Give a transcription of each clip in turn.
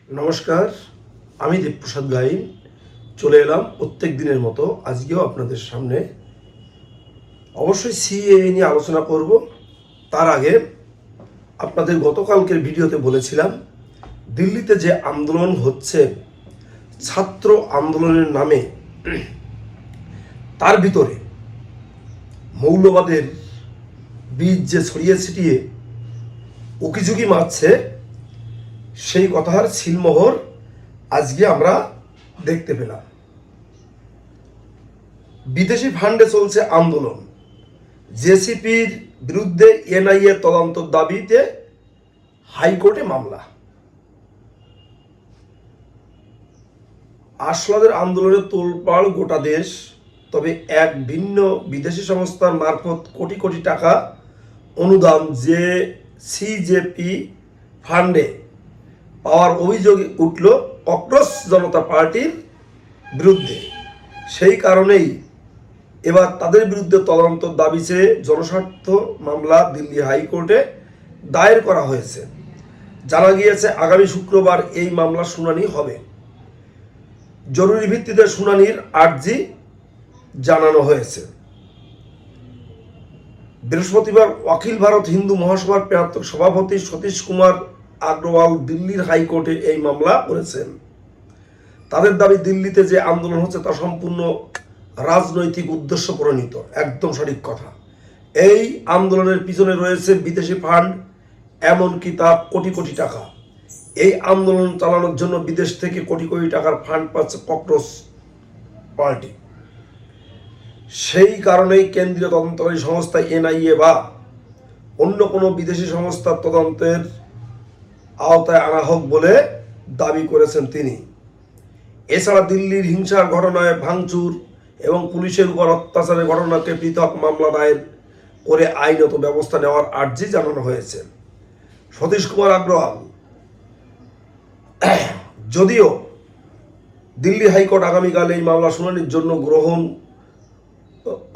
নমস্কার, আমি দেবপ্রসাদ গাইন চলে এলাম প্রত্যেক দিনের মতো আজকেও আপনাদের সামনে। অবশ্যই সিএএ নিয়ে আলোচনা করব। তার আগে আপনাদের গতকালকের ভিডিওতে বলেছিলাম দিল্লিতে যে আন্দোলন হচ্ছে ছাত্র আন্দোলনের নামে, তার ভিতরে মৌলবাদের বীজ যে ছড়িয়ে ছিটিয়ে উকিঝুঁকি মারছে, সেই কথার ছিলমোহর আজকে আমরা দেখতে পেলাম। বিদেশি ফান্ডে চলছে আন্দোলন, জেসিপির বিরুদ্ধে এনআইএ তদন্ত দাবিতে হাইকোর্টে মামলা। আশলাদের আন্দোলনে তোলপাড় গোটা দেশ, তবে এক ভিন্ন বিদেশি সংস্থার মারফত কোটি কোটি টাকা অনুদান যে সিজেপি ফান্ডে পাওয়ার অভিযোগ উঠল ককরোচ জনতা পার্টির বিরুদ্ধে। সেই কারণেই এবার তাদের বিরুদ্ধে তদন্ত দাবি চেয়ে জনস্বার্থ মামলা দিল্লি হাইকোর্টে দায়ের করা হয়েছে। জানা গিয়েছে আগামী শুক্রবার এই মামলার শুনানি হবে। জরুরি ভিত্তিতে শুনানির আর্জি জানানো হয়েছে। বৃহস্পতিবার অখিল ভারত হিন্দু মহাসভার প্রাক্তন সভাপতি সতীশ কুমার আগ্রওয়াল দিল্লির হাইকোর্টে এই মামলা করেছেন। তাদের দাবি দিল্লিতে যে আন্দোলন হচ্ছে তা সম্পূর্ণ রাজনৈতিক উদ্দেশ্য প্রণীত। একদম সঠিক কথা। এই আন্দোলনের পিছনে রয়েছে বিদেশি ফান্ড, এমনকি তা কোটি কোটি টাকা। এই আন্দোলন চালানোর জন্য বিদেশ থেকে কোটি কোটি টাকার ফান্ড পাচ্ছে ককরোচ পার্টি। সেই কারণেই কেন্দ্রীয় তদন্তকারী সংস্থা এনআইএ বা অন্য কোনো বিদেশি সংস্থার তদন্তের আওতায় আনা হোক বলে দাবি করেছেন তিনি। এছাড়া দিল্লির হিংসার ঘটনায় ভাঙচুর এবং পুলিশের উপর অত্যাচারের ঘটনাকে পৃথক মামলা দায়ের করে আইনত ব্যবস্থা নেওয়ার আর্জি জানানো হয়েছে। সতীশ কুমার আগ্রওয়াল, যদিও দিল্লি হাইকোর্ট আগামীকাল এই মামলা শুনানির জন্য গ্রহণ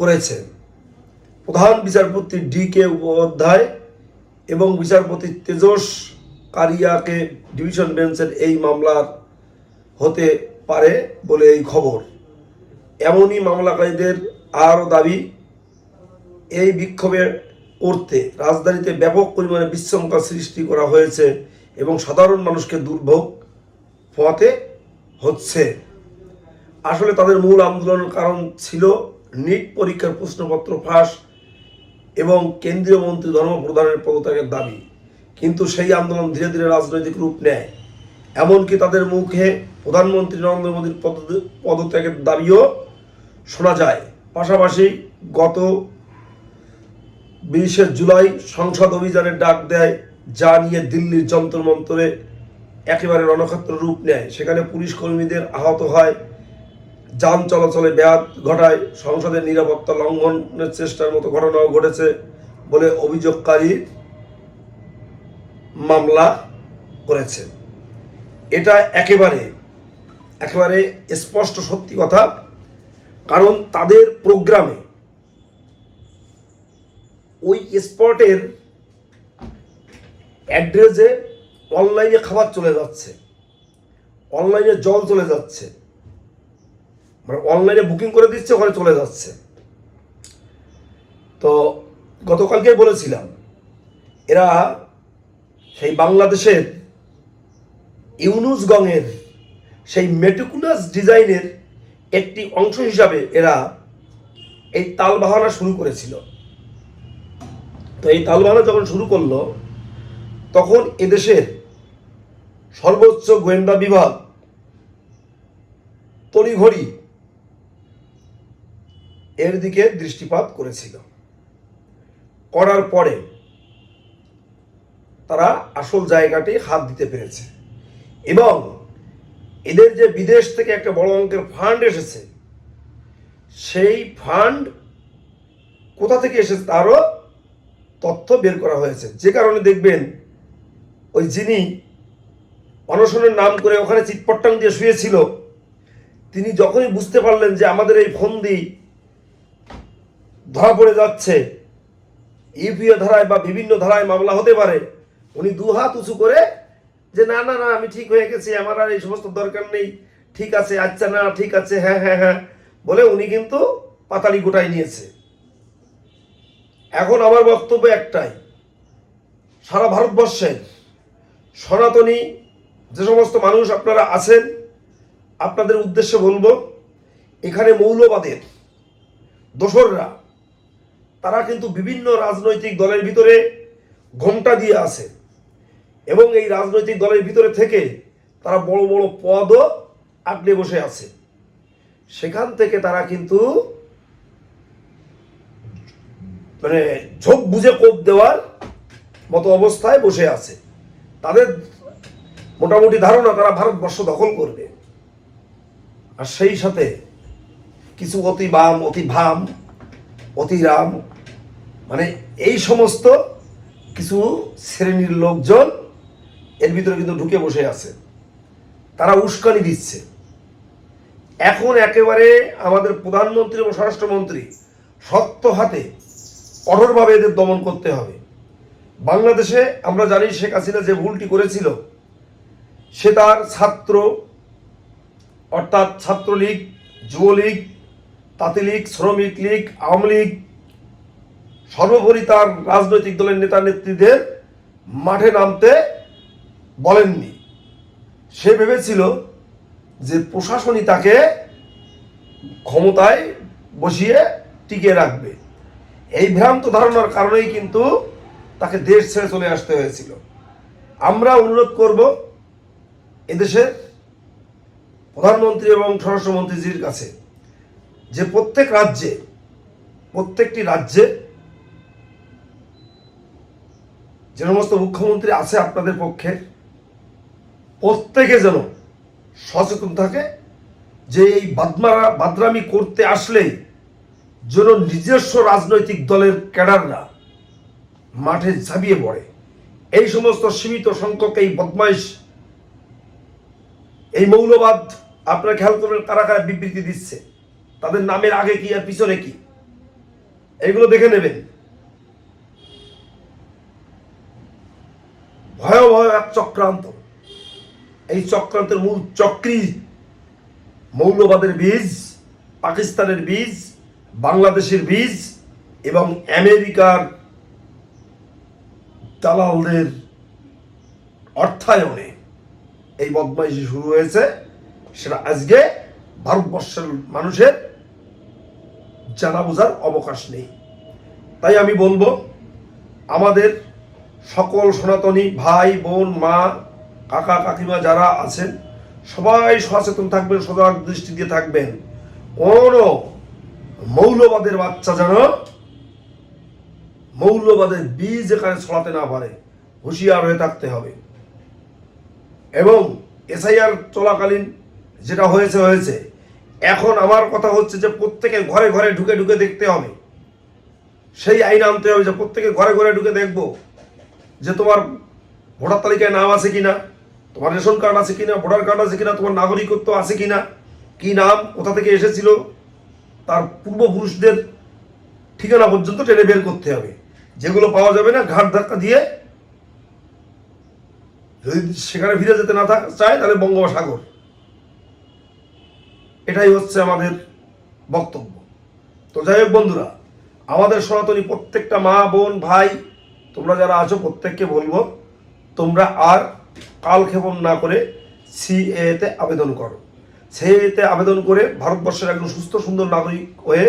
করেছে, প্রধান বিচারপতি DK উপাধ্যায় এবং বিচারপতি তেজস কারিয়াকে ডিভিশন বেঞ্চের এই মামলার হতে পারে বলে এই খবর। এমনই মামলাকারীদের আরও দাবি, এই বিক্ষোভে করতে রাজধানীতে ব্যাপক পরিমাণে বিশৃঙ্খলা সৃষ্টি করা হয়েছে এবং সাধারণ মানুষকে দুর্ভোগ পোহাতে হচ্ছে। আসলে তাদের মূল আন্দোলনের কারণ ছিল নিট পরীক্ষার প্রশ্নপত্র ফাঁস এবং কেন্দ্রীয় মন্ত্রী ধর্মপ্রধানের পদত্যাগের দাবি। কিন্তু সেই আন্দোলন ধীরে ধীরে রাজনৈতিক রূপ নেয়, এমনকি তাদের মুখে প্রধানমন্ত্রী নরেন্দ্র মোদীর পদত্যাগের দাবিও শোনা যায়। পাশাপাশি গত 20শে জুলাই সংসদ অভিযানের ডাক দেয়, যা নিয়ে দিল্লির যন্তর মন্তরে একেবারে রণক্ষেত্র রূপ নেয়। সেখানে পুলিশ কর্মীদের আহত হয়, যান চলাচলে ব্যাঘাত ঘটায়, সংসদের নিরাপত্তা লঙ্ঘনের চেষ্টার মতো ঘটনাও ঘটেছে বলে অভিযোগকারী মামলা করেছে। এটা একেবারে স্পষ্ট সত্যি কথা, কারণ তাদের প্রোগ্রামে ওই স্পটের অ্যাড্রেসে অনলাইনে খাবার চলে যাচ্ছে, অনলাইনে জল চলে যাচ্ছে, মানে অনলাইনে বুকিং করে দিচ্ছে, ওখানে চলে যাচ্ছে। তো গতকালকে বলেছিলাম, এরা সেই বাংলাদেশের ইউনুসগঞ্জের সেই মেটিকুলাস ডিজাইনের একটি অংশ হিসাবে এরা এই তালবাহানা শুরু করেছিল। তো এই তালবাহানা যখন শুরু করলো, তখন এদেশের সর্বোচ্চ গোয়েন্দা বিভাগ তড়িঘড়ি এর দিকে দৃষ্টিপাত করেছিল। করার পরে তারা আসল জায়গাটি হাত দিতে পেরেছে এবং এদের যে বিদেশ থেকে একটা বড় অঙ্কের ফান্ড এসেছে, সেই ফান্ড কোথা থেকে এসেছে তারও তথ্য বের করা হয়েছে। যে কারণে দেখবেন ওই যিনি অনশনের নাম করে ওখানে চিৎপট্টাং দিয়ে শুয়েছিল, তিনি যখনই বুঝতে পারলেন যে আমাদের এই ফন্দি ধরা পড়ে যাচ্ছে, ইউপিএ ধারায় বা বিভিন্ন ধারায় মামলা হতে পারে, উনি 2 হাত উঁচু করে যে না না না আমি ঠিক হয়ে গেছি, আমার আর এই সমস্ত দরকার নেই, ঠিক আছে, আচ্ছা না ঠিক আছে, হ্যাঁ হ্যাঁ হ্যাঁ বলে উনি কিন্তু পাতালি গোটাই নিয়েছে। এখন আমার বক্তব্য একটাই, সারা ভারতবর্ষের সনাতনী যে সমস্ত মানুষ আপনারা আছেন, আপনাদের উদ্দেশ্যে বলবো, এখানে মৌলবাদের দোসররা তারা কিন্তু বিভিন্ন রাজনৈতিক দলের ভিতরে ঘোমটা দিয়ে আছে এবং এই রাজনৈতিক দলের ভিতরে থেকে তারা বড় বড় পদও আগলে বসে আছে। সেখান থেকে তারা কিন্তু মানে ঝোঁক বুঝে কোপ দেওয়ার মতো অবস্থায় বসে আছে। তাদের মোটামুটি ধারণা তারা ভারতবর্ষ দখল করবে। আর সেই সাথে কিছু অতি বাম, অতি ভাম, অতি রাম, মানে এই সমস্ত কিছু শ্রেণীর লোকজন এর ভিতরে কিন্তু ঢুকে বসে আছে, তারা উস্কানি দিচ্ছে। এখন একেবারে আমাদের প্রধানমন্ত্রী এবং স্বরাষ্ট্রমন্ত্রী শক্ত হাতে কঠোরভাবে এদের দমন করতে হবে। বাংলাদেশে আমরা জানি শেখ হাসিনা যে ভুলটি করেছিল, সে তার ছাত্র অর্থাৎ ছাত্রলীগ, যুবলীগ, তাঁতিলীগ, শ্রমিক লীগ, আওয়ামী লীগ, সর্বোপরি তার রাজনৈতিক দলের নেতা নেত্রীদের মাঠে নামতে বলেননি। সে ভেবেছিল যে প্রশাসনই তাকে ক্ষমতায় বসিয়ে টিকিয়ে রাখবে। এই ভ্রান্ত ধারণার কারণেই কিন্তু তাকে দেশ ছেড়ে চলে আসতে হয়েছিল। আমরা অনুরোধ করব এদেশের প্রধানমন্ত্রী এবং স্বরাষ্ট্রমন্ত্রীজির কাছে যে প্রত্যেকটি রাজ্যে যে সমস্ত মুখ্যমন্ত্রী আছে আপনাদের পক্ষে, প্রত্যেকে যেন সচেতন থাকে যে এই বাদরামি করতে আসলেই যেন নিজস্ব রাজনৈতিক দলের ক্যাডাররা মাঠে ঝাঁপিয়ে পড়ে। এই সমস্ত সীমিত সংখ্যক এই বদমাইশ, এই মৌলবাদ, আপনারা খেয়াল করবেন কারা কারা বিবৃতি দিচ্ছে, তাদের নামের আগে কি আর পিছনে কি, এইগুলো দেখে নেবেন। ভয়াবহ এক চক্রান্ত। এই চক্রান্তের মূল চক্রী মৌলবাদের বীজ, পাকিস্তানের বীজ, বাংলাদেশের বীজ এবং আমেরিকার দালালদের অর্থায়নে এই বদমাইশি শুরু হয়েছে। সেটা আজকে ভারতবর্ষের মানুষের জানা বোঝার অবকাশ নেই। তাই আমি বলবো আমাদের সকল সনাতনী ভাই বোন, মা, কাকা, কাকিমা যারা আছেন সবাই সচেতন থাকবেন, সজাগ দৃষ্টি দিয়ে থাকবেন। কোনো মৌলবাদের বাচ্চা যেন মৌলবাদের বীজ এখানে ছড়াতে না পারে, হুঁশিয়ার হয়ে থাকতে হবে। এবং এসআইআর চলাকালীন যেটা হয়েছে, এখন আমার কথা হচ্ছে যে প্রত্যেকের ঘরে ঘরে ঢুকে ঢুকে দেখতে হবে, সেই আইন আনতে হবে যে প্রত্যেকের ঘরে ঘরে ঢুকে দেখবো যে তোমার ভোটার তালিকায় নাম আছে কিনা, তোমার রেশন কার্ড আছে কিনা, ভোটার কার্ড আছে কিনা, তোমার নাগরিকত্ব আছে কিনা, কি নাম, কোথা থেকে এসেছিল, তার পূর্বপুরুষদের ঠিকানা পর্যন্ত টেনে বের করতে হবে। যেগুলো পাওয়া যাবে না ঘাট ধাক্কা দিয়ে, যদি সেখানে ফিরে যেতে না চায় তাহলে বঙ্গোপসাগর। এটাই হচ্ছে আমাদের বক্তব্য। তো যাই হোক বন্ধুরা, আমাদের সনাতনী প্রত্যেকটা মা বোন ভাই তোমরা যারা আছো প্রত্যেককে বলবো তোমরা আর কালক্ষেপণ না করে সিএতে আবেদন করো। সিএতে আবেদন করে ভারতবর্ষের একজন সুস্থ সুন্দর নাগরিক হয়ে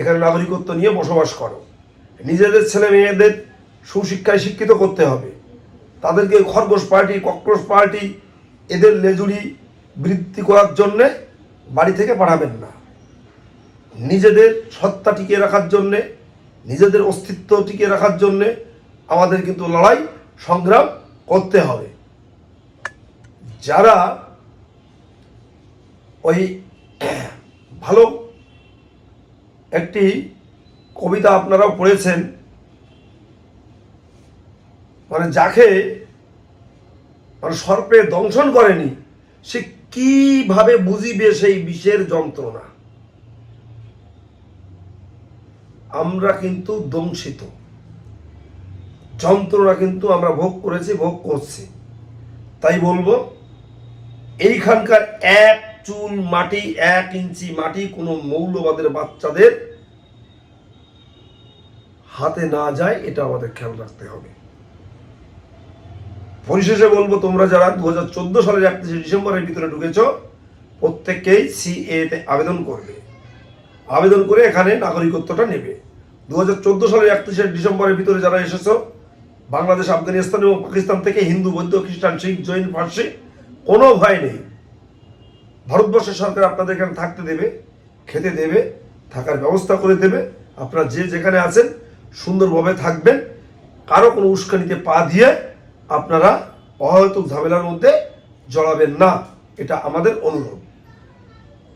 এখানে নাগরিকত্ব নিয়ে বসবাস করো। নিজেদের ছেলে মেয়েদের সুশিক্ষায় শিক্ষিত করতে হবে। তাদেরকে খরগোশ পার্টি, ককরোচ পার্টি এদের লেজুড়ি বৃদ্ধি করার জন্যে বাড়ি থেকে পাঠাবেন না। নিজেদের সত্তা টিকিয়ে রাখার জন্যে, নিজেদের অস্তিত্ব টিকিয়ে রাখার জন্যে আমাদের কিন্তু লড়াই সংগ্রাম করতে হবে। যারা ওই ভালো একটি কবিতা আপনারাও পড়েছেন, মানে যাকে মানে সর্পে দংশন করেনি সে কিভাবে বুঝিবে সেই বিষের যন্ত্রণা। আমরা কিন্তু দংশিত, যন্ত্রণা কিন্তু আমরা ভোগ করেছি, ভোগ করছি। তাই বলবো, এইখানকার এক চুল মাটি, 1 ইঞ্চি মাটি কোনো মৌলবাদের বাচ্চাদের হাতে না যায়, এটা আমাদের খেয়াল রাখতে হবে। পরিশেষে বলবো, তোমরা যারা 2014 সালের 31 ডিসেম্বরের ভিতরে ঢুকেছ, প্রত্যেককেই সিএ তে আবেদন করবে, আবেদন করে এখানে নাগরিকত্বটা নেবে। 2014 সালের 31 ডিসেম্বরের ভিতরে যারা এসেছো, বাংলাদেশ, আফগানিস্তান এবং পাকিস্তান থেকে, হিন্দু, বৌদ্ধ, খ্রিস্টান, শিখ, জৈন, পার্সি, কোনো ভয় নেই। ভারতবর্ষের সরকার আপনাদের এখানে থাকতে দেবে, খেতে দেবে, থাকার ব্যবস্থা করে দেবে। আপনারা যে যেখানে আছেন সুন্দরভাবে থাকবেন, কারো কোনো উস্কানিতে পা দিয়ে আপনারা অহেতুক ঝামেলার মধ্যে জড়াবেন না, এটা আমাদের অনুরোধ।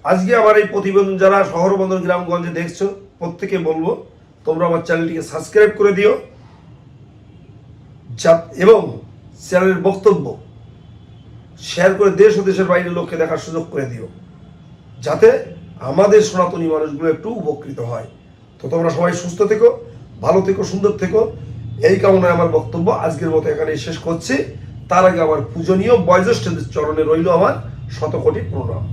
আজকে আমার এই প্রতিবেদন যারা শহর বন্দর গ্রামগঞ্জে দেখছো, প্রত্যেকে বলবো তোমরা আমার চ্যানেলটিকে সাবস্ক্রাইব করে দিও, এবং চ্যানেলের বক্তব্য শেয়ার করে দেশ ও দেশের বাইরের লোককে দেখার সুযোগ করে দিও, যাতে আমাদের সনাতনী মানুষগুলো একটু উপকৃত হয়। তো তোমরা সবাই সুস্থ থেকো, ভালো থেকো, সুন্দর থেকো, এই কামনায় আমার বক্তব্য আজকের মতো এখানে শেষ করছি। তার আগে আমার পূজনীয় বয়োজ্যেষ্ঠদের চরণে রইল আমার শতকোটি প্রণাম।